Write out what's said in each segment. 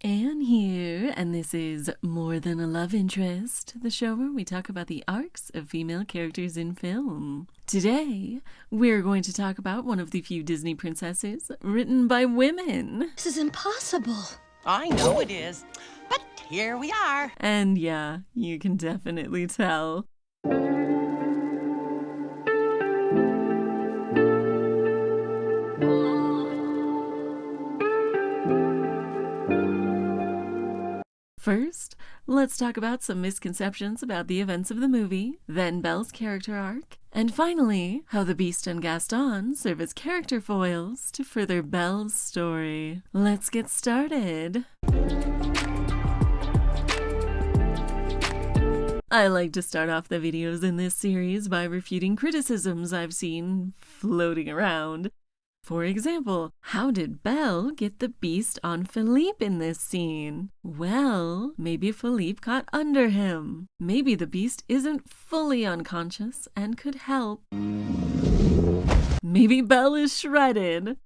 Anne here, and this is More Than a Love Interest, the show where we talk about the arcs of female characters in film. Today, we're going to talk about one of the few Disney princesses written by women. This is impossible. I know it is, but here we are. And yeah, you can definitely tell. First, let's talk about some misconceptions about the events of the movie, then Belle's character arc, and finally, how the Beast and Gaston serve as character foils to further Belle's story. Let's get started. I like to start off the videos in this series by refuting criticisms I've seen floating around. For example, how did Belle get the Beast on Philippe in this scene? Well, maybe Philippe got under him. Maybe the Beast isn't fully unconscious and could help. Maybe Belle is shredded.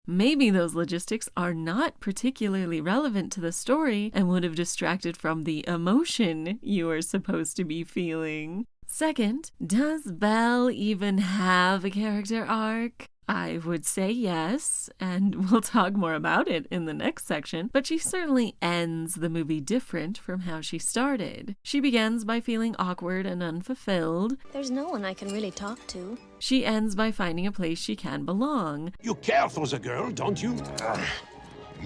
Maybe those logistics are not particularly relevant to the story and would have distracted from the emotion you are supposed to be feeling. Second, does Belle even have a character arc? I would say yes, and we'll talk more about it in the next section, but she certainly ends the movie different from how she started. She begins by feeling awkward and unfulfilled. There's no one I can really talk to. She ends by finding a place she can belong. You care for the girl, don't you?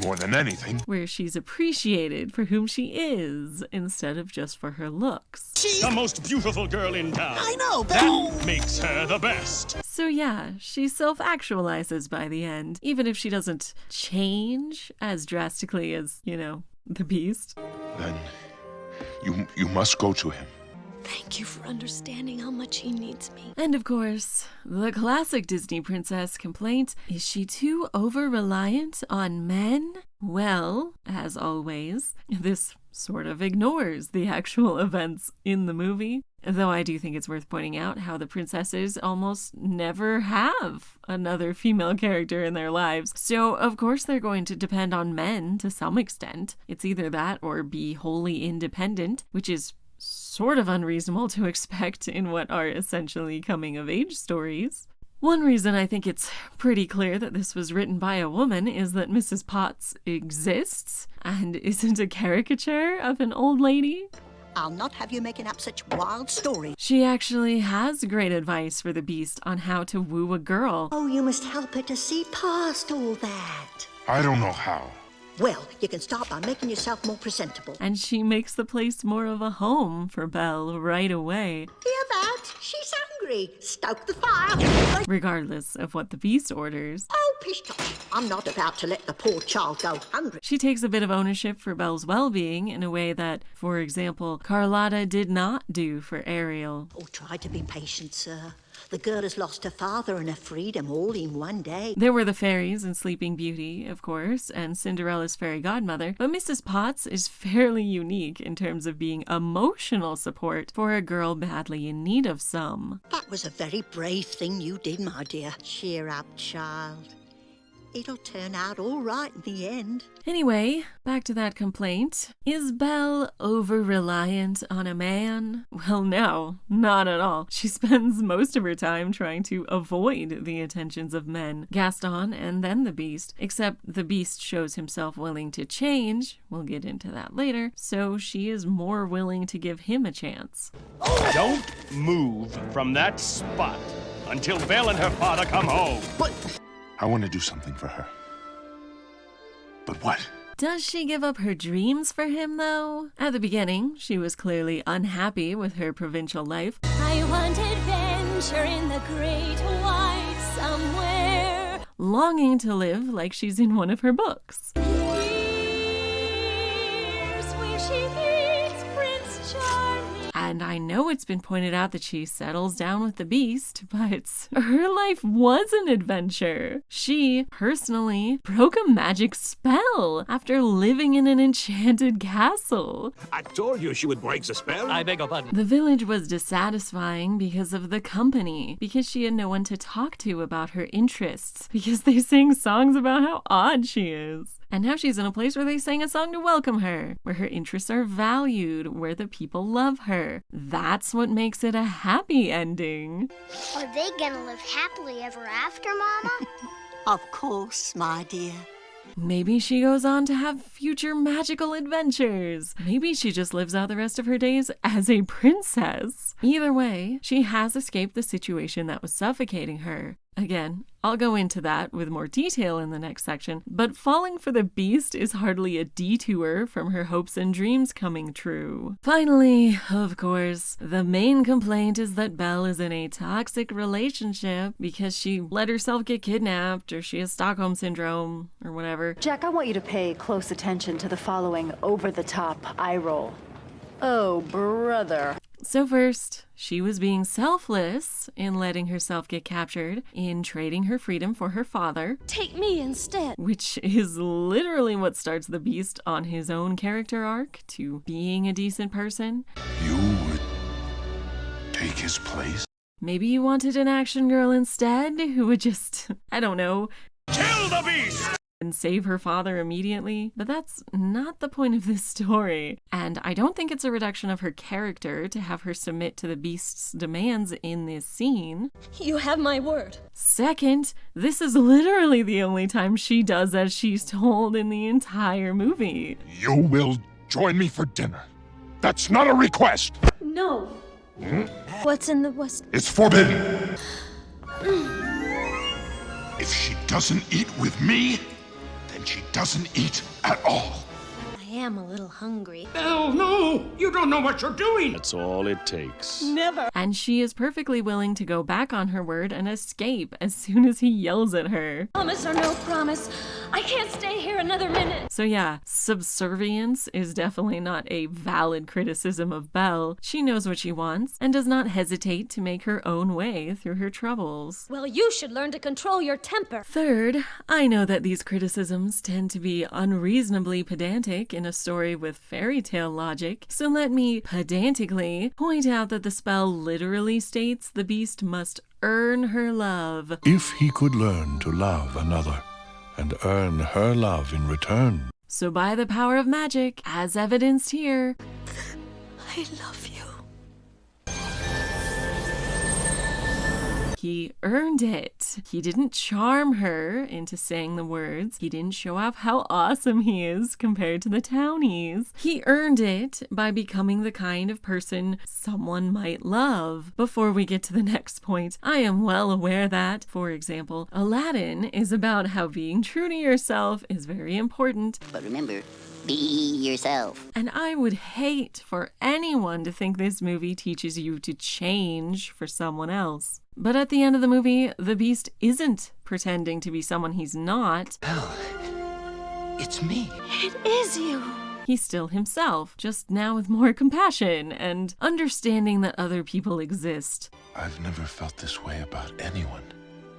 More than anything. Where she's appreciated for whom she is, instead of just for her looks. She's the most beautiful girl in town. I know, Belle. That makes her the best. So yeah, she self-actualizes by the end, even if she doesn't change as drastically as, the Beast. Then you must go to him. Thank you for understanding how much he needs me. And of course, the classic Disney princess complaint, is she too over-reliant on men? Well, as always, this sort of ignores the actual events in the movie. Though I do think it's worth pointing out how the princesses almost never have another female character in their lives. So, of course, they're going to depend on men to some extent. It's either that or be wholly independent, which is sort of unreasonable to expect in what are essentially coming-of-age stories. One reason I think it's pretty clear that this was written by a woman is that Mrs. Potts exists and isn't a caricature of an old lady. I'll not have you making up such wild stories. She actually has great advice for the Beast on how to woo a girl. Oh, you must help her to see past all that. I don't know how. Well, you can start by making yourself more presentable. And she makes the place more of a home for Belle right away. Hear that? She's hungry. Stoke the fire. Regardless of what the Beast orders. Oh, pish posh. I'm not about to let the poor child go hungry. She takes a bit of ownership for Belle's well-being in a way that, for example, Carlotta did not do for Ariel. Oh, try to be patient, sir. The girl has lost her father and her freedom all in one day. There were the fairies in Sleeping Beauty, of course, and Cinderella's fairy godmother, but Mrs. Potts is fairly unique in terms of being emotional support for a girl badly in need of some. That was a very brave thing you did, my dear. Cheer up, child. It'll turn out all right in the end. Anyway, back to that complaint. Is Belle over-reliant on a man? Well, no, not at all. She spends most of her time trying to avoid the attentions of men, Gaston and then the Beast, except the Beast shows himself willing to change, we'll get into that later, so she is more willing to give him a chance. Don't move from that spot until Belle and her father come home. I want to do something for her. But what? Does she give up her dreams for him, though? At the beginning, she was clearly unhappy with her provincial life. I want adventure in the great white somewhere. Longing to live like she's in one of her books. Here's where she meets Prince Charming. And I know it's been pointed out that she settles down with the Beast, but her life was an adventure. She, personally, broke a magic spell after living in an enchanted castle. I told you she would break the spell. I beg your pardon. The village was dissatisfying because of the company, because she had no one to talk to about her interests, because they sing songs about how odd she is. And now she's in a place where they sang a song to welcome her, where her interests are valued, where the people love her. That's what makes it a happy ending. Are they gonna live happily ever after, Mama? Of course, my dear. Maybe she goes on to have future magical adventures. Maybe she just lives out the rest of her days as a princess. Either way, she has escaped the situation that was suffocating her. Again, I'll go into that with more detail in the next section, but falling for the Beast is hardly a detour from her hopes and dreams coming true. Finally, of course, the main complaint is that Belle is in a toxic relationship because she let herself get kidnapped, or she has Stockholm Syndrome, or whatever. Jack, I want you to pay close attention to the following over-the-top eye roll. Oh, brother. So first, she was being selfless in letting herself get captured, in trading her freedom for her father. Take me instead. Which is literally what starts the Beast on his own character arc to being a decent person. You would take his place? Maybe you wanted an action girl instead who would just, I don't know, Kill the beast! and save her father immediately, but that's not the point of this story. And I don't think it's a reduction of her character to have her submit to the Beast's demands in this scene. You have my word. Second, this is literally the only time she does as she's told in the entire movie. You will join me for dinner. That's not a request. No. What's in the West? It's forbidden. If she doesn't eat with me, then she doesn't eat at all. I am a little hungry. Belle, no! You don't know what you're doing! That's all it takes. Never. And she is perfectly willing to go back on her word and escape as soon as he yells at her. Promise or no promise, I can't stay here another minute. So yeah, subservience is definitely not a valid criticism of Belle. She knows what she wants and does not hesitate to make her own way through her troubles. Well, you should learn to control your temper. Third, I know that these criticisms tend to be unreasonably pedantic in a story with fairy tale logic, so let me pedantically point out that the spell literally states the Beast must earn her love. If he could learn to love another and earn her love in return. So by the power of magic, as evidenced here, I love you. he earned it. He didn't charm her into saying the words. He didn't show off how awesome he is compared to the townies. He earned it by becoming the kind of person someone might love. Before we get to the next point, I am well aware that, for example, Aladdin is about how being true to yourself is very important. But remember, be yourself. And I would hate for anyone to think this movie teaches you to change for someone else. But at the end of the movie, the Beast isn't pretending to be someone he's not. Belle, it's me. It is you. He's still himself, just now with more compassion and understanding that other people exist. I've never felt this way about anyone.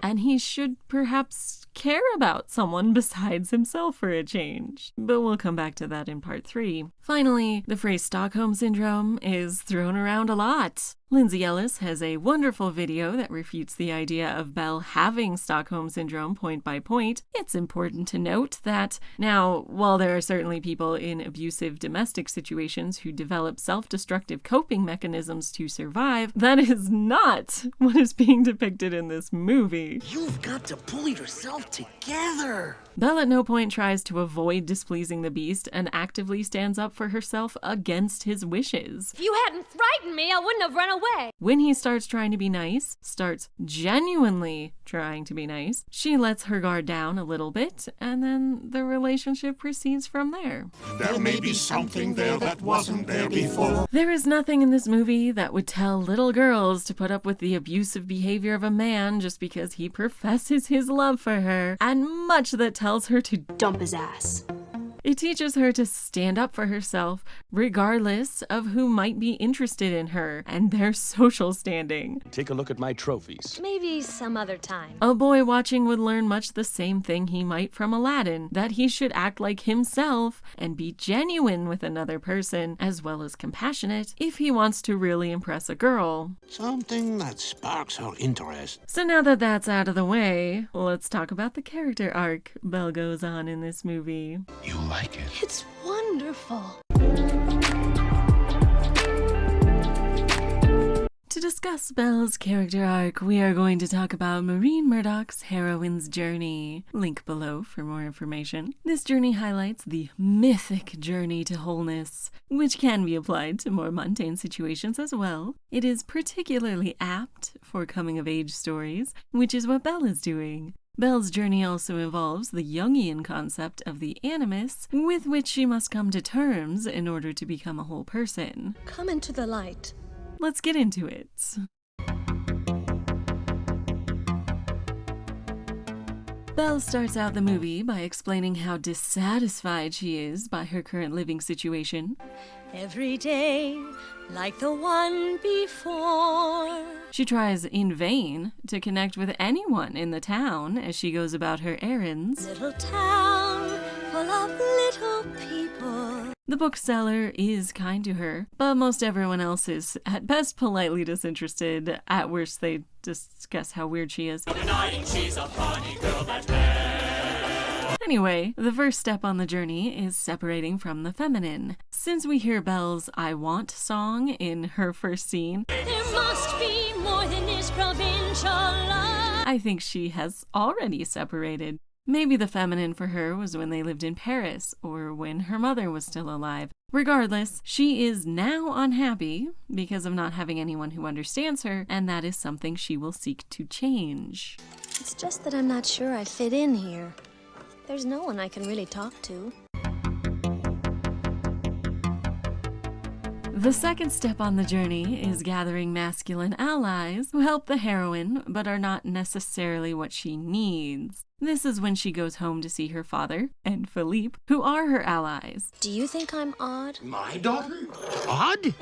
And he should perhaps care about someone besides himself for a change. But we'll come back to that in part 3. Finally, the phrase Stockholm Syndrome is thrown around a lot. Lindsay Ellis has a wonderful video that refutes the idea of Belle having Stockholm Syndrome point by point. It's important to note that, now, while there are certainly people in abusive domestic situations who develop self-destructive coping mechanisms to survive, that is not what is being depicted in this movie. You've got to pull yourself together. Belle at no point tries to avoid displeasing the Beast and actively stands up for herself against his wishes. If you hadn't frightened me, I wouldn't have run away. When he starts trying to be nice, starts genuinely trying to be nice, she lets her guard down a little bit, and then the relationship proceeds from there. There may be something there that wasn't there before. There is nothing in this movie that would tell little girls to put up with the abusive behavior of a man just because he professes his love for her, and much that tells her to dump his ass. It teaches her to stand up for herself, regardless of who might be interested in her and their social standing. Take a look at my trophies. Maybe some other time. A boy watching would learn much the same thing he might from Aladdin, that he should act like himself and be genuine with another person, as well as compassionate, if he wants to really impress a girl. Something that sparks her interest. So now that that's out of the way, let's talk about the character arc Belle goes on in this movie. You like it? It's wonderful. To discuss Belle's character arc, we are going to talk about Maureen Murdock's heroine's journey. Link below for more information. This journey highlights the mythic journey to wholeness, which can be applied to more mundane situations as well. It is particularly apt for coming-of-age stories, which is what Belle is doing. Belle's journey also involves the Jungian concept of the animus, with which she must come to terms in order to become a whole person. Come into the light. Let's get into it. Belle starts out the movie by explaining how dissatisfied she is by her current living situation. Every day, like the one before. She tries in vain to connect with anyone in the town as she goes about her errands. Little town full of little people. The bookseller is kind to her, but most everyone else is at best politely disinterested. At worst, they discuss how weird she is. Anyway, the first step on the journey is separating from the feminine. Since we hear Belle's I Want song in her first scene, There must be more than this provincial love. I think she has already separated. Maybe the feminine for her was when they lived in Paris, or when her mother was still alive. Regardless, she is now unhappy because of not having anyone who understands her, and that is something she will seek to change. It's just that I'm not sure I fit in here. There's no one I can really talk to. The second step on the journey is gathering masculine allies who help the heroine but are not necessarily what she needs. This is when she goes home to see her father and Philippe, who are her allies. Do you think I'm odd? My daughter? Odd?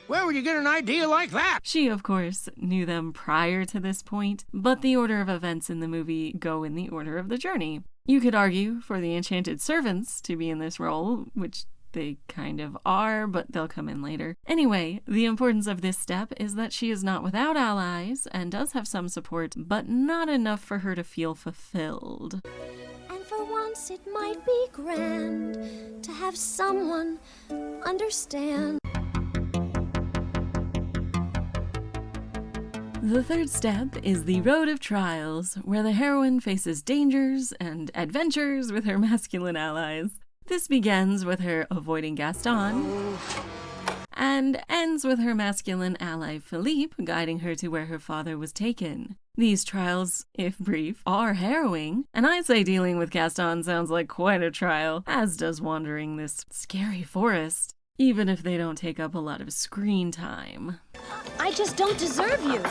Where would you get an idea like that? She, of course, knew them prior to this point, but the order of events in the movie go in the order of the journey. You could argue for the enchanted servants to be in this role, which they kind of are, but they'll come in later. Anyway, the importance of this step is that she is not without allies and does have some support, but not enough for her to feel fulfilled. And for once it might be grand to have someone understand. The third step is the road of trials, where the heroine faces dangers and adventures with her masculine allies. This begins with her avoiding Gaston, and ends with her masculine ally Philippe guiding her to where her father was taken. These trials, if brief, are harrowing, and I'd say dealing with Gaston sounds like quite a trial, as does wandering this scary forest, even if they don't take up a lot of screen time. I just don't deserve you.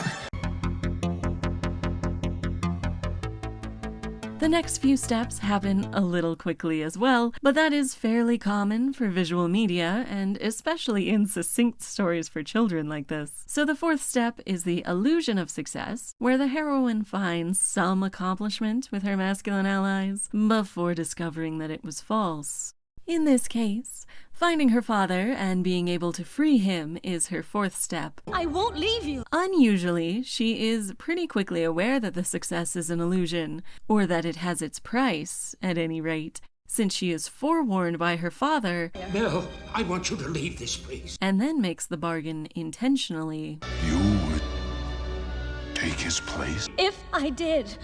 The next few steps happen a little quickly as well, but that is fairly common for visual media, and especially in succinct stories for children like this. So the fourth step is the illusion of success, where the heroine finds some accomplishment with her masculine allies before discovering that it was false. In this case, finding her father and being able to free him is her fourth step. I won't leave you. Unusually, she is pretty quickly aware that the success is an illusion, or that it has its price, at any rate, since she is forewarned by her father. Belle, I want you to leave this place. And then makes the bargain intentionally. You would take his place? If I did,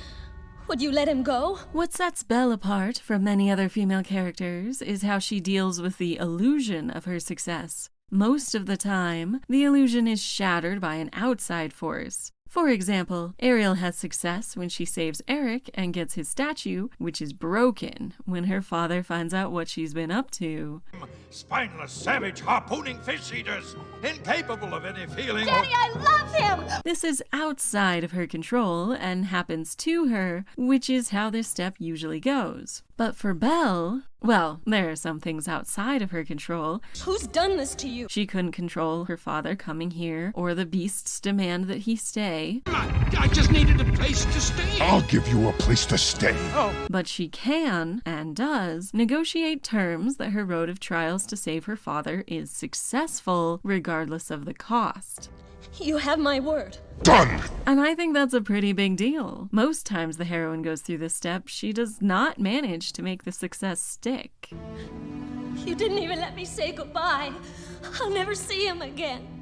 would you let him go? What sets Belle apart from many other female characters is how she deals with the illusion of her success. Most of the time, the illusion is shattered by an outside force. For example, Ariel has success when she saves Eric and gets his statue, which is broken when her father finds out what she's been up to. spineless, savage, harpooning fish eaters, incapable of any feeling Daddy, I love him! This is outside of her control and happens to her, which is how this step usually goes. But for Belle, well, there are some things outside of her control. Who's done this to you? She couldn't control her father coming here or the Beast's demand that he stay. I just needed a place to stay. I'll give you a place to stay. But she can, and does, negotiate terms that her road of trials to save her father is successful, regardless of the cost. You have my word. Done! And I think that's a pretty big deal. Most times the heroine goes through this step, she does not manage to make the success stick. You didn't even let me say goodbye. I'll never see him again.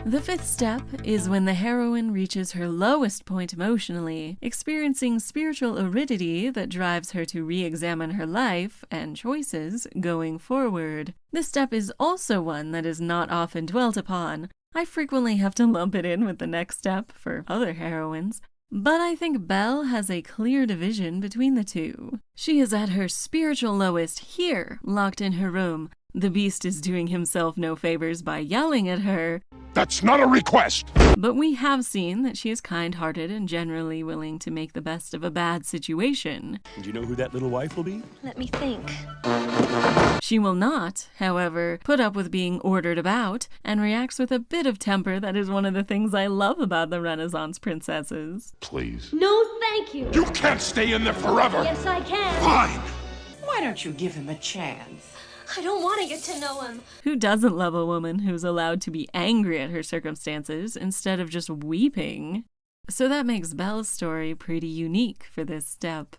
The fifth step is when the heroine reaches her lowest point emotionally, experiencing spiritual aridity that drives her to re-examine her life and choices going forward. This step is also one that is not often dwelt upon. I frequently have to lump it in with the next step for other heroines. But I think Belle has a clear division between the two. She is at her spiritual lowest here, locked in her room. The Beast is doing himself no favors by yelling at her. That's not a request! But we have seen that she is kind-hearted and generally willing to make the best of a bad situation. Do you know who that little wife will be? Let me think. She will not, however, put up with being ordered about and reacts with a bit of temper that is one of the things I love about the Renaissance princesses. Please. No, thank you. You can't stay in there forever! Yes, I can. Fine! Why don't you give him a chance? I don't want to get to know him. Who doesn't love a woman who's allowed to be angry at her circumstances instead of just weeping? So that makes Belle's story pretty unique for this step.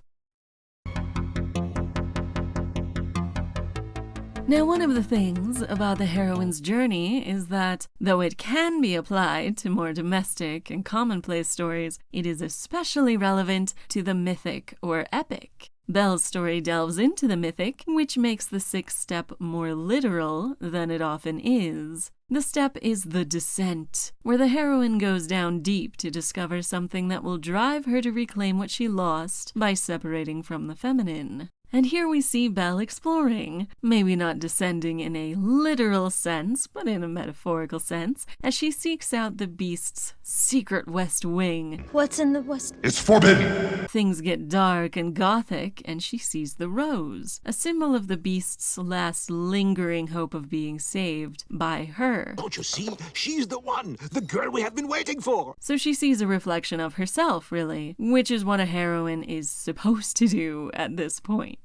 Now, one of the things about the heroine's journey is that, though it can be applied to more domestic and commonplace stories, it is especially relevant to the mythic or epic. Belle's story delves into the mythic, which makes the sixth step more literal than it often is. The step is the descent, where the heroine goes down deep to discover something that will drive her to reclaim what she lost by separating from the feminine. And here we see Belle exploring, maybe not descending in a literal sense, but in a metaphorical sense, as she seeks out the Beast's secret west wing. What's in the west? It's forbidden! Things get dark and gothic, and she sees the rose, a symbol of the Beast's last lingering hope of being saved by her. Don't you see? She's the one, the girl we have been waiting for. So she sees a reflection of herself, really, which is what a heroine is supposed to do at this point.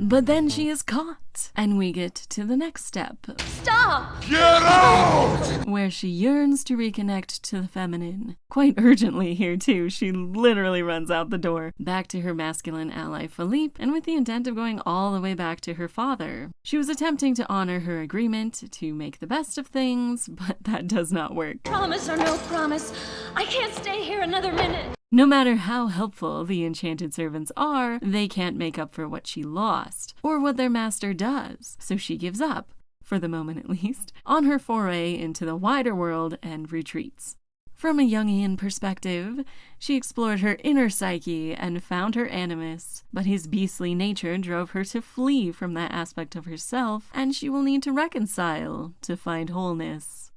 But then she is caught, and we get to the next step. Stop! Get out! Where she yearns to reconnect to the feminine. Quite urgently here too, she literally runs out the door, back to her masculine ally Philippe, and with the intent of going all the way back to her father. She was attempting to honor her agreement to make the best of things, but that does not work. Promise or no promise, I can't stay here another minute. No matter how helpful the enchanted servants are, they can't make up for what she lost, or what their master does, so she gives up, for the moment at least, on her foray into the wider world and retreats. From a Jungian perspective, she explored her inner psyche and found her animus, but his beastly nature drove her to flee from that aspect of herself, and she will need to reconcile to find wholeness.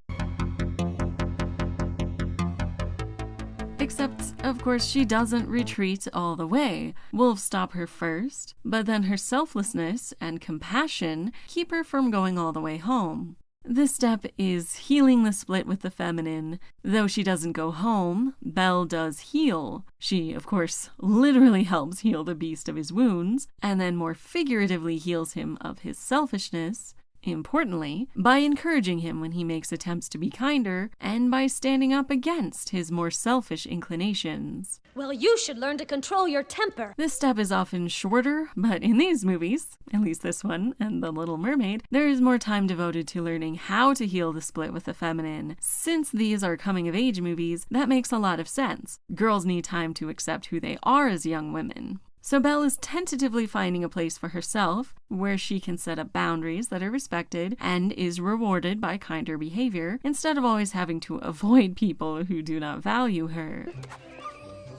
Except, of course, she doesn't retreat all the way. Wolves stop her first, but then her selflessness and compassion keep her from going all the way home. This step is healing the split with the feminine. Though she doesn't go home, Belle does heal. She, of course, literally helps heal the Beast of his wounds, and then more figuratively heals him of his selfishness. Importantly, by encouraging him when he makes attempts to be kinder, and by standing up against his more selfish inclinations. Well, you should learn to control your temper. This step is often shorter, but in these movies, at least this one and The Little Mermaid, there is more time devoted to learning how to heal the split with the feminine. Since these are coming-of-age movies, that makes a lot of sense. Girls need time to accept who they are as young women. So Belle is tentatively finding a place for herself where she can set up boundaries that are respected and is rewarded by kinder behavior instead of always having to avoid people who do not value her.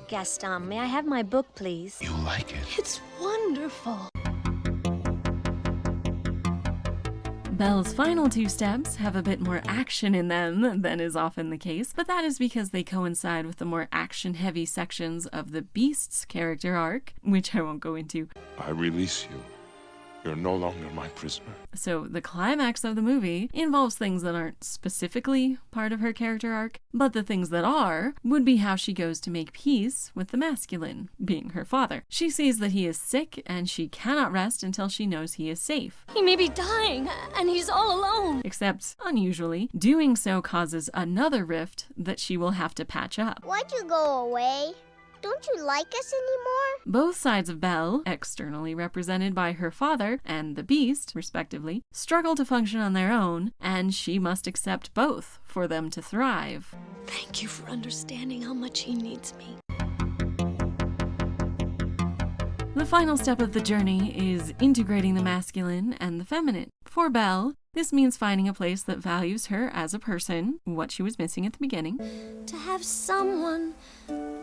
Gaston, may I have my book, please? You like it? It's wonderful. Belle's final 2 steps have a bit more action in them than is often the case, but that is because they coincide with the more action-heavy sections of the Beast's character arc, which I won't go into. I release you. You're no longer my prisoner. So the climax of the movie involves things that aren't specifically part of her character arc, but the things that are would be how she goes to make peace with the masculine, being her father. She sees that he is sick and she cannot rest until she knows he is safe. He may be dying, and he's all alone. Except, unusually, doing so causes another rift that she will have to patch up. Why'd you go away? Don't you like us anymore? Both sides of Belle, externally represented by her father and the Beast, respectively, struggle to function on their own, and she must accept both for them to thrive. Thank you for understanding how much he needs me. The final step of the journey is integrating the masculine and the feminine. For Belle, this means finding a place that values her as a person, what she was missing at the beginning, To have someone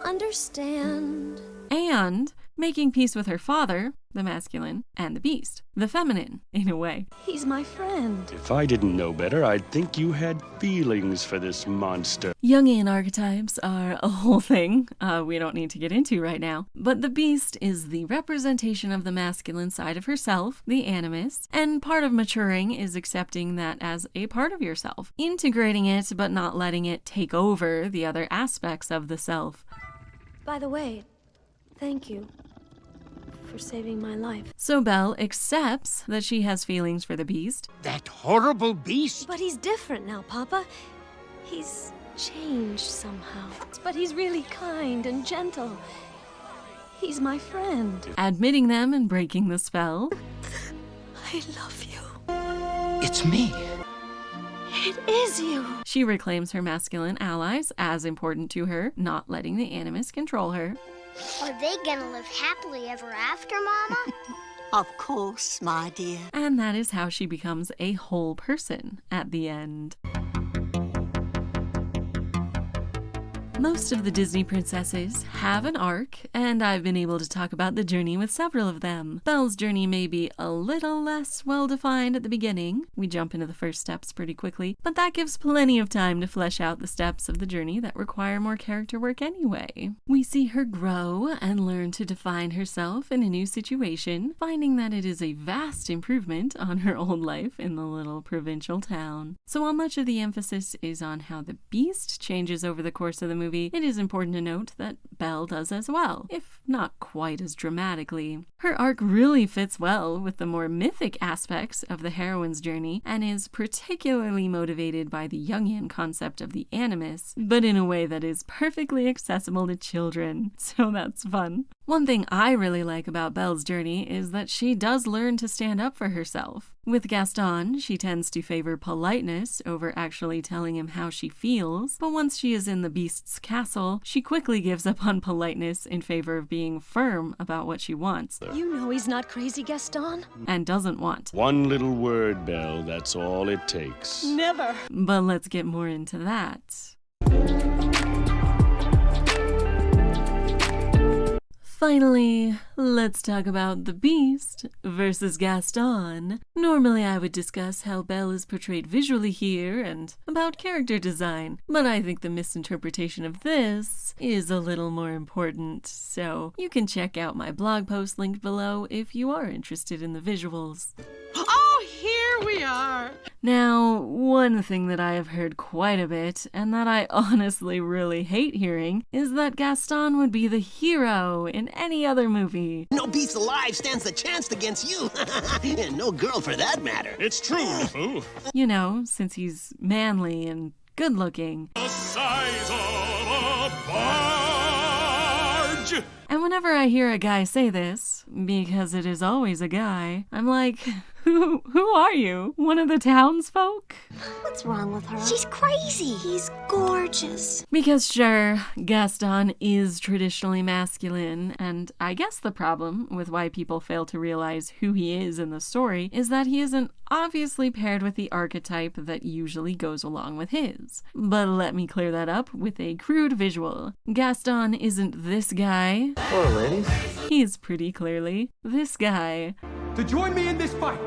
understand. and making peace with her father, the masculine, and the Beast, the feminine, in a way. He's my friend. If I didn't know better, I'd think you had feelings for this monster. Jungian archetypes are a whole thing we don't need to get into right now, but the Beast is the representation of the masculine side of herself, the animus, and part of maturing is accepting that as a part of yourself, integrating it but not letting it take over the other aspects of the self. By the way, thank you for saving my life. So Belle accepts that she has feelings for the Beast, That horrible beast? But he's different now, Papa. He's changed somehow. But he's really kind and gentle. He's my friend. admitting them and breaking the spell, I love you. It's me. It is you. she reclaims her masculine allies as important to her, not letting the animus control her. Are they gonna live happily ever after, Mama? Of course, my dear. And that is how she becomes a whole person at the end. Most of the Disney princesses have an arc, and I've been able to talk about the journey with several of them. Belle's journey may be a little less well-defined at the beginning. We jump into the first steps pretty quickly, but that gives plenty of time to flesh out the steps of the journey that require more character work anyway. We see her grow and learn to define herself in a new situation, finding that it is a vast improvement on her old life in the little provincial town. So while much of the emphasis is on how the Beast changes over the course of the movie, it is important to note that Belle does as well, if not quite as dramatically. Her arc really fits well with the more mythic aspects of the heroine's journey and is particularly motivated by the Jungian concept of the animus, but in a way that is perfectly accessible to children, so that's fun. One thing I really like about Belle's journey is that she does learn to stand up for herself. With Gaston, she tends to favor politeness over actually telling him how she feels, but once she is in the Beast's castle, she quickly gives up on politeness in favor of being firm about what she wants You know he's not crazy, Gaston. and doesn't want. One little word, Belle, that's all it takes. Never. But let's get more into that. Finally, let's talk about the Beast versus Gaston. Normally I would discuss how Belle is portrayed visually here and about character design, but I think the misinterpretation of this is a little more important, so you can check out my blog post linked below if you are interested in the visuals. Oh, here we are. Now, one thing that I have heard quite a bit, and that I honestly really hate hearing, is that Gaston would be the hero in any other movie. No beast alive stands a chance against you. And no girl for that matter. It's true, Nipple. You know, since he's manly and good looking. The size of a barge. And whenever I hear a guy say this, because it is always a guy, I'm like, Who are you? One of the townsfolk? What's wrong with her? She's crazy. He's gorgeous. Because sure, Gaston is traditionally masculine, and I guess the problem with why people fail to realize who he is in the story is that he isn't obviously paired with the archetype that usually goes along with his. But let me clear that up with a crude visual. Gaston isn't this guy. Hello, ladies. He's pretty clearly this guy. To join me in this fight,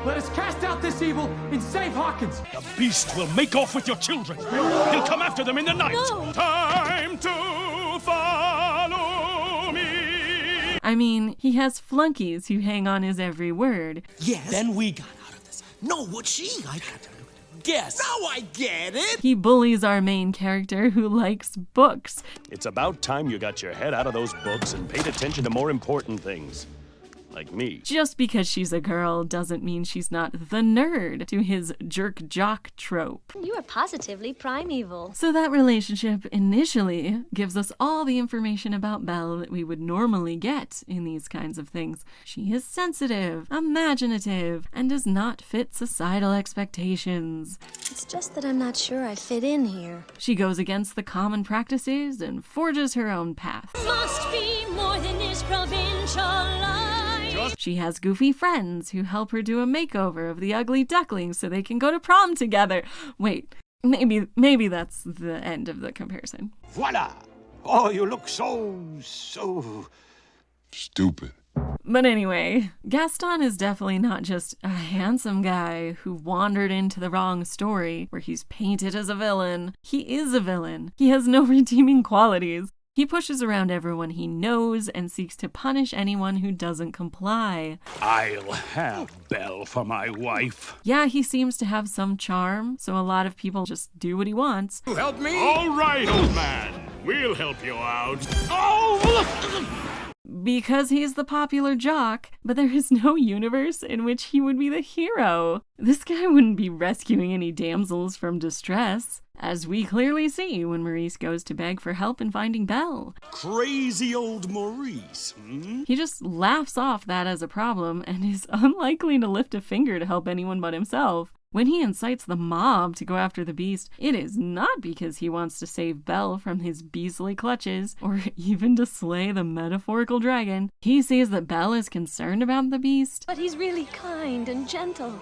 let us cast out this evil and save Hawkins. The Beast will make off with your children. He'll come after them in the night. No. Time to follow me. I mean, he has flunkies who hang on his every word. Yes. Then we got out of this. No, what's she? Guess. Now I get it. He bullies our main character who likes books. It's about time you got your head out of those books and paid attention to more important things. Like me. Just because she's a girl doesn't mean she's not the nerd to his jerk jock trope. You are positively primeval. So that relationship initially gives us all the information about Belle that we would normally get in these kinds of things. She is sensitive, imaginative, and does not fit societal expectations. It's just that I'm not sure I fit in here. She goes against the common practices and forges her own path. Must be more than this provincial life. She has goofy friends who help her do a makeover of the ugly ducklings so they can go to prom together. Wait, maybe that's the end of the comparison. Voila! Oh, you look so Stupid. But anyway, Gaston is definitely not just a handsome guy who wandered into the wrong story where he's painted as a villain. He is a villain. He has no redeeming qualities. He pushes around everyone he knows and seeks to punish anyone who doesn't comply. I'll have Belle for my wife. Yeah, he seems to have some charm, so a lot of people just do what he wants. You help me? All right, old man. We'll help you out. Oh! Because he's the popular jock, but there is no universe in which he would be the hero. This guy wouldn't be rescuing any damsels from distress, as we clearly see when Maurice goes to beg for help in finding Belle. Crazy old Maurice, He just laughs off that as a problem and is unlikely to lift a finger to help anyone but himself. When he incites the mob to go after the Beast, it is not because he wants to save Belle from his beastly clutches, or even to slay the metaphorical dragon. He sees that Belle is concerned about the Beast, But he's really kind and gentle.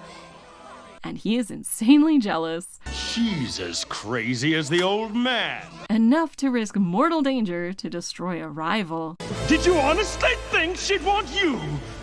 and he is insanely jealous. She's as crazy as the old man. Enough to risk mortal danger to destroy a rival. Did you honestly think she'd want you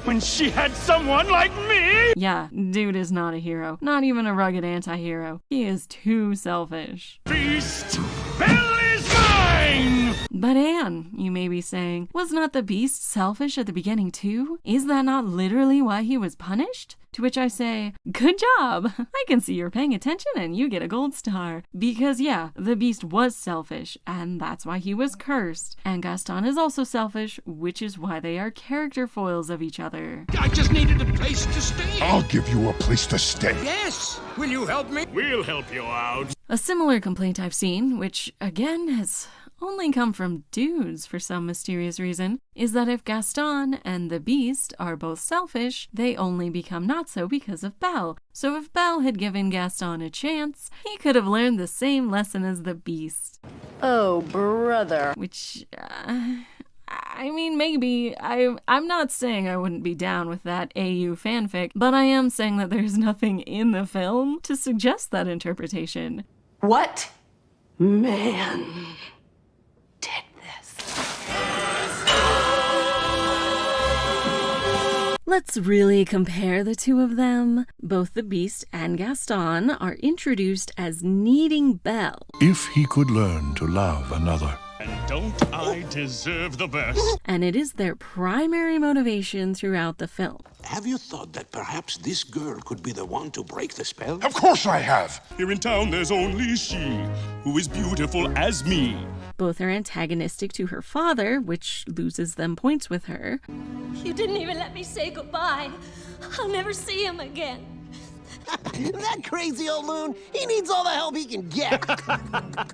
when she had someone like me? Yeah, dude is not a hero. Not even a rugged anti-hero. He is too selfish. Beast, Belle is mine! But Anne, you may be saying, was not the Beast selfish at the beginning too? Is that not literally why he was punished? To which I say, good job! I can see you're paying attention and you get a gold star. Because yeah, the Beast was selfish, and that's why he was cursed. And Gaston is also selfish, which is why they are character foils of each other. I just needed a place to stay. I'll give you a place to stay. Yes. Will you help me? We'll help you out. A similar complaint I've seen, which again has only come from dudes for some mysterious reason, is that if Gaston and the Beast are both selfish, they only become not so because of Belle. So if Belle had given Gaston a chance, he could have learned the same lesson as the Beast. Oh, brother. Which, I mean, maybe. I'm not saying I wouldn't be down with that AU fanfic, but I am saying that there's nothing in the film to suggest that interpretation. What man did this? Let's really compare the two of them. Both the Beast and Gaston are introduced as needing Belle. If he could learn to love another. And don't I deserve the best? And it is their primary motivation throughout the film. Have you thought that perhaps this girl could be the one to break the spell? Of course I have. Here in town there's only she, who is beautiful as me. Both are antagonistic to her father, which loses them points with her. You didn't even let me say goodbye. I'll never see him again. That crazy old loon, he needs all the help he can get.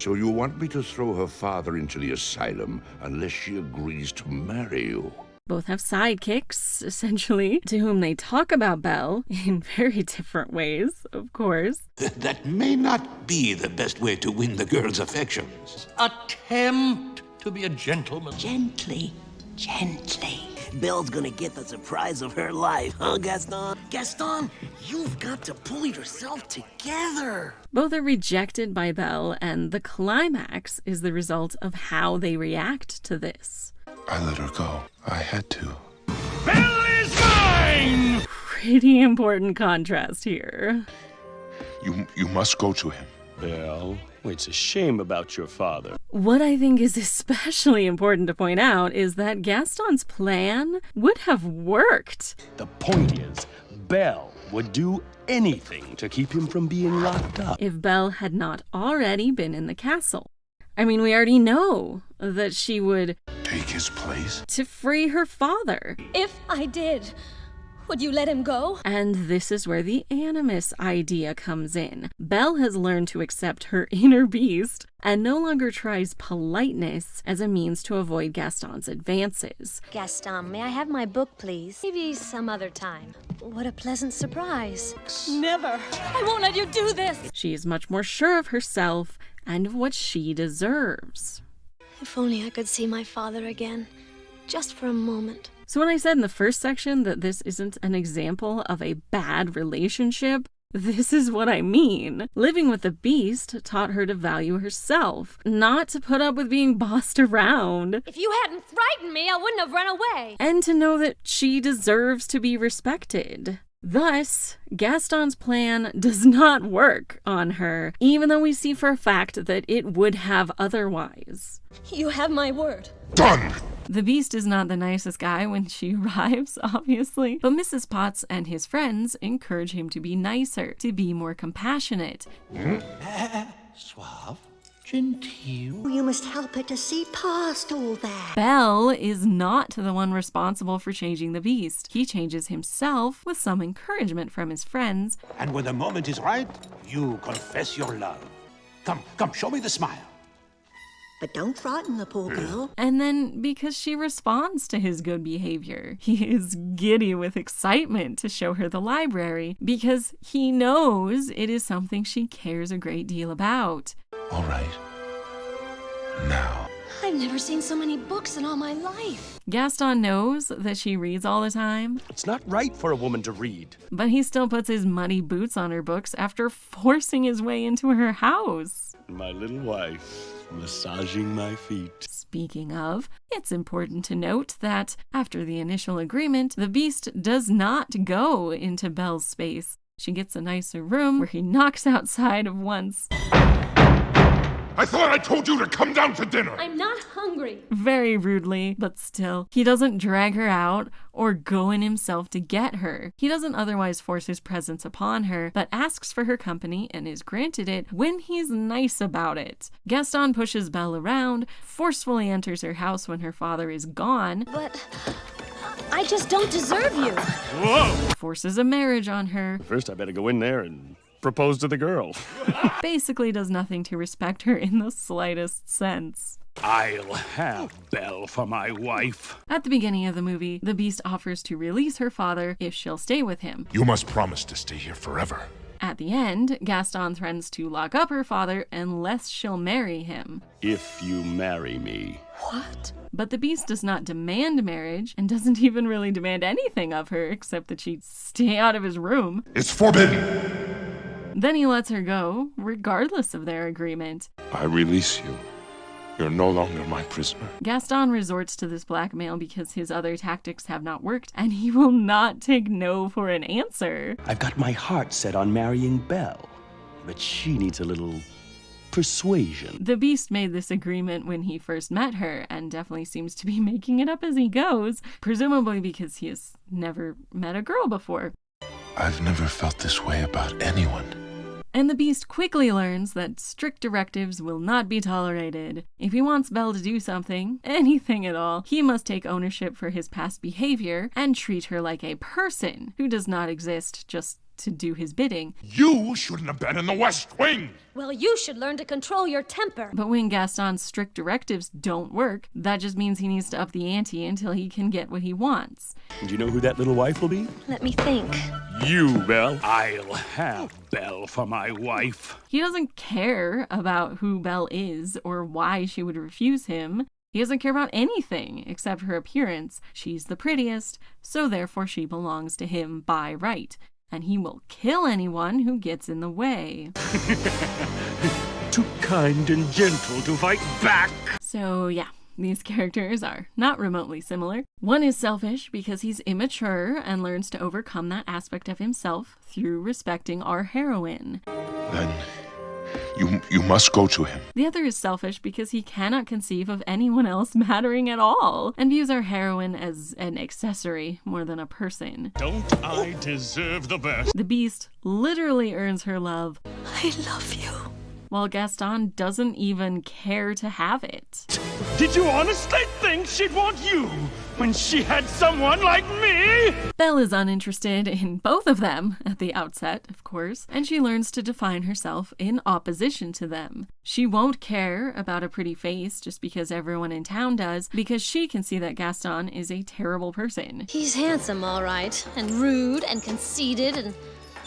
So you want me to throw her father into the asylum unless she agrees to marry you? Both have sidekicks, essentially, to whom they talk about Belle in very different ways, of course. That may not be the best way to win the girl's affections. Attempt to be a gentleman. Gently, gently. Belle's gonna get the surprise of her life, huh, Gaston? Gaston, you've got to pull yourself together. Both are rejected by Belle, and the climax is the result of how they react to this. I let her go. I had to. Belle is mine! Pretty important contrast here. You must go to him. Belle, it's a shame about your father. What I think is especially important to point out is that Gaston's plan would have worked. The point is, Belle would do anything to keep him from being locked up. If Belle had not already been in the castle. I mean, we already know that she would take his place to free her father. If I did, would you let him go? And this is where the animus idea comes in. Belle has learned to accept her inner beast and no longer tries politeness as a means to avoid Gaston's advances. Gaston, may I have my book, please? Maybe some other time. What a pleasant surprise. Never. I won't let you do this. She is much more sure of herself and of what she deserves. If only I could see my father again, just for a moment. So when I said in the first section that this isn't an example of a bad relationship, this is what I mean. Living with the Beast taught her to value herself, not to put up with being bossed around. If you hadn't frightened me, I wouldn't have run away. And to know that she deserves to be respected. Thus, Gaston's plan does not work on her, even though we see for a fact that it would have otherwise. You have my word. Done! The Beast is not the nicest guy when she arrives, obviously, but Mrs. Potts and his friends encourage him to be nicer, to be more compassionate. Suave, genteel. You must help her to see past all that. Belle is not the one responsible for changing the Beast. He changes himself with some encouragement from his friends. And when the moment is right, you confess your love. Come, show me the smile. But don't frighten the poor girl. And then, because she responds to his good behavior, he is giddy with excitement to show her the library because he knows it is something she cares a great deal about. All right. Now. I've never seen so many books in all my life. Gaston knows that she reads all the time. It's not right for a woman to read. But he still puts his muddy boots on her books after forcing his way into her house. My little wife, massaging my feet. Speaking of, it's important to note that after the initial agreement, the Beast does not go into Belle's space. She gets a nicer room where he knocks outside of once. I thought I told you to come down to dinner! I'm not hungry. Very rudely, but still, he doesn't drag her out or go in himself to get her. He doesn't otherwise force his presence upon her, but asks for her company and is granted it when he's nice about it. Gaston pushes Belle around, forcefully enters her house when her father is gone. But I just don't deserve you. Whoa! Forces a marriage on her. First, I better go in there and propose to the girl. Basically does nothing to respect her in the slightest sense. I'll have Belle for my wife. At the beginning of the movie, the Beast offers to release her father if she'll stay with him. You must promise to stay here forever. At the end, Gaston threatens to lock up her father unless she'll marry him. If you marry me. What? But the Beast does not demand marriage and doesn't even really demand anything of her except that she stay out of his room. It's forbidden! Then he lets her go, regardless of their agreement. I release you. You're no longer my prisoner. Gaston resorts to this blackmail because his other tactics have not worked, and he will not take no for an answer. I've got my heart set on marrying Belle, but she needs a little persuasion. The Beast made this agreement when he first met her, and definitely seems to be making it up as he goes, presumably because he has never met a girl before. I've never felt this way about anyone. And the Beast quickly learns that strict directives will not be tolerated. If he wants Belle to do something, anything at all, he must take ownership for his past behavior and treat her like a person who does not exist just to do his bidding. You shouldn't have been in the West Wing! Well, you should learn to control your temper. But when Gaston's strict directives don't work, that just means he needs to up the ante until he can get what he wants. Do you know who that little wife will be? Let me think. You, Belle. I'll have Belle for my wife. He doesn't care about who Belle is or why she would refuse him. He doesn't care about anything except her appearance. She's the prettiest, so therefore she belongs to him by right. And he will kill anyone who gets in the way. Too kind and gentle to fight back. So yeah, these characters are not remotely similar. One is selfish because he's immature and learns to overcome that aspect of himself through respecting our heroine. Then you must go to him. The other is selfish because he cannot conceive of anyone else mattering at all and views our heroine as an accessory more than a person. Don't I deserve the best? The Beast literally earns her love. I love you. While Gaston doesn't even care to have it. Did you honestly think she'd want you when she had someone like me? Belle is uninterested in both of them at the outset, of course, and she learns to define herself in opposition to them. She won't care about a pretty face just because everyone in town does, because she can see that Gaston is a terrible person. He's handsome, all right, and rude and conceited and...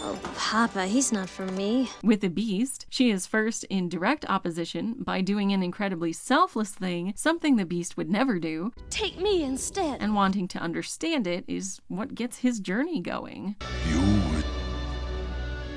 Oh, Papa, he's not for me. With the Beast, she is first in direct opposition by doing an incredibly selfless thing, something the Beast would never do. Take me instead. And wanting to understand it is what gets his journey going. You would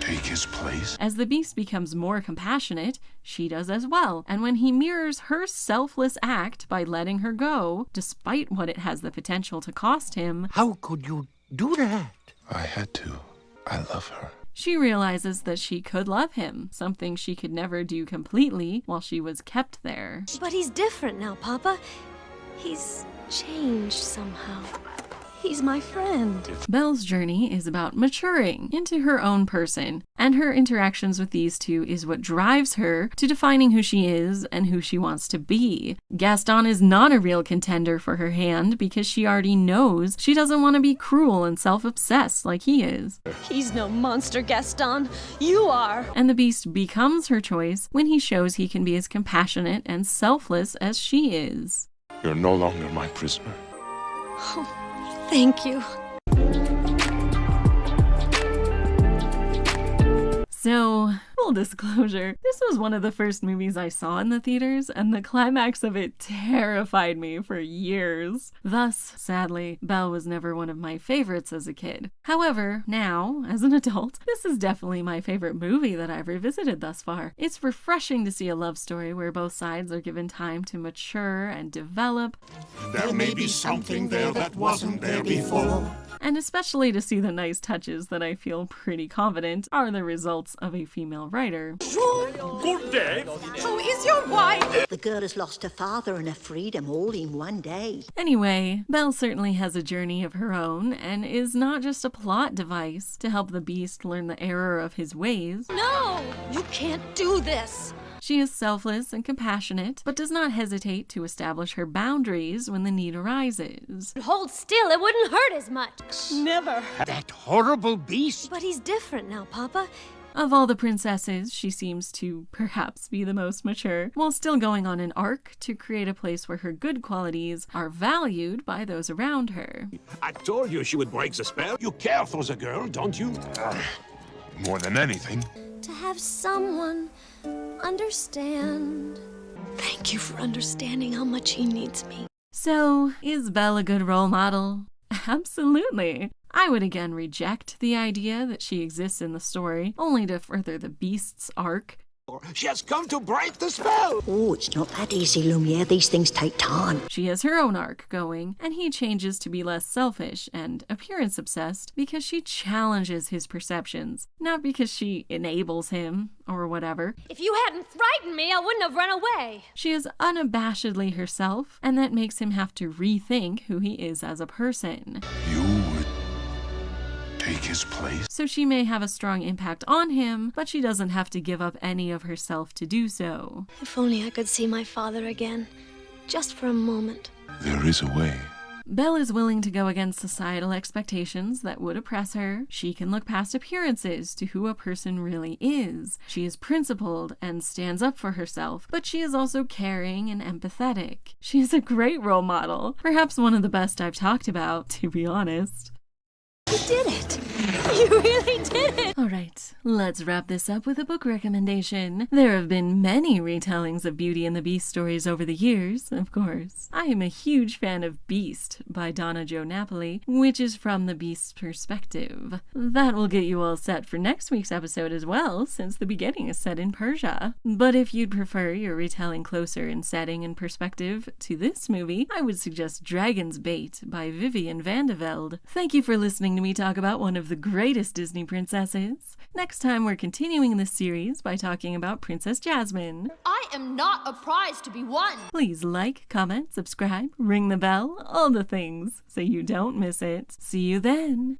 take his place? As the Beast becomes more compassionate, she does as well. And when he mirrors her selfless act by letting her go, despite what it has the potential to cost him... How could you do that? I had to. I love her. She realizes that she could love him, something she could never do completely while she was kept there. But he's different now, Papa. He's changed somehow. He's my friend. Belle's journey is about maturing into her own person, and her interactions with these two is what drives her to defining who she is and who she wants to be. Gaston is not a real contender for her hand because she already knows she doesn't want to be cruel and self-obsessed like he is. He's no monster, Gaston. You are. And the Beast becomes her choice when he shows he can be as compassionate and selfless as she is. You're no longer my prisoner. Oh. Thank you. So, full disclosure, this was one of the first movies I saw in the theaters, and the climax of it terrified me for years. Thus, sadly, Belle was never one of my favorites as a kid. However, now, as an adult, this is definitely my favorite movie that I've revisited thus far. It's refreshing to see a love story where both sides are given time to mature and develop. There may be something there that wasn't there before. And especially to see the nice touches that I feel pretty confident are the results of a female writer. Good day. Who is your wife? The girl has lost her father and her freedom all in one day. Anyway, Belle certainly has a journey of her own and is not just a plot device to help the Beast learn the error of his ways. No! You can't do this! She is selfless and compassionate, but does not hesitate to establish her boundaries when the need arises. Hold still, it wouldn't hurt as much. Never. That horrible beast. But he's different now, Papa. Of all the princesses, she seems to perhaps be the most mature, while still going on an arc to create a place where her good qualities are valued by those around her. I told you she would break the spell. You care for the girl, don't you? More than anything. To have someone understand. Thank you for understanding how much he needs me. So, is Belle a good role model? Absolutely. I would again reject the idea that she exists in the story, only to further the Beast's arc. She has come to break the spell! Oh, it's not that easy, Lumiere. These things take time. She has her own arc going, and he changes to be less selfish and appearance-obsessed because she challenges his perceptions, not because she enables him or whatever. If you hadn't frightened me, I wouldn't have run away. She is unabashedly herself, and that makes him have to rethink who he is as a person. You would take his place? So she may have a strong impact on him, but she doesn't have to give up any of herself to do so. If only I could see my father again, just for a moment. There is a way. Belle is willing to go against societal expectations that would oppress her. She can look past appearances to who a person really is. She is principled and stands up for herself, but she is also caring and empathetic. She is a great role model, perhaps one of the best I've talked about, to be honest. You did it! You really did it! Alright, let's wrap this up with a book recommendation. There have been many retellings of Beauty and the Beast stories over the years, of course. I am a huge fan of Beast by Donna Jo Napoli, which is from the Beast's perspective. That will get you all set for next week's episode as well, since the beginning is set in Persia. But if you'd prefer your retelling closer in setting and perspective to this movie, I would suggest Dragon's Bait by Vivian van de Velde. Thank you for listening to me talk about one of the greatest Disney princesses. Next time we're continuing this series by talking about Princess Jasmine. I am not a prize to be won. Please like, comment, subscribe, ring the bell, all the things, so you don't miss it. See you then.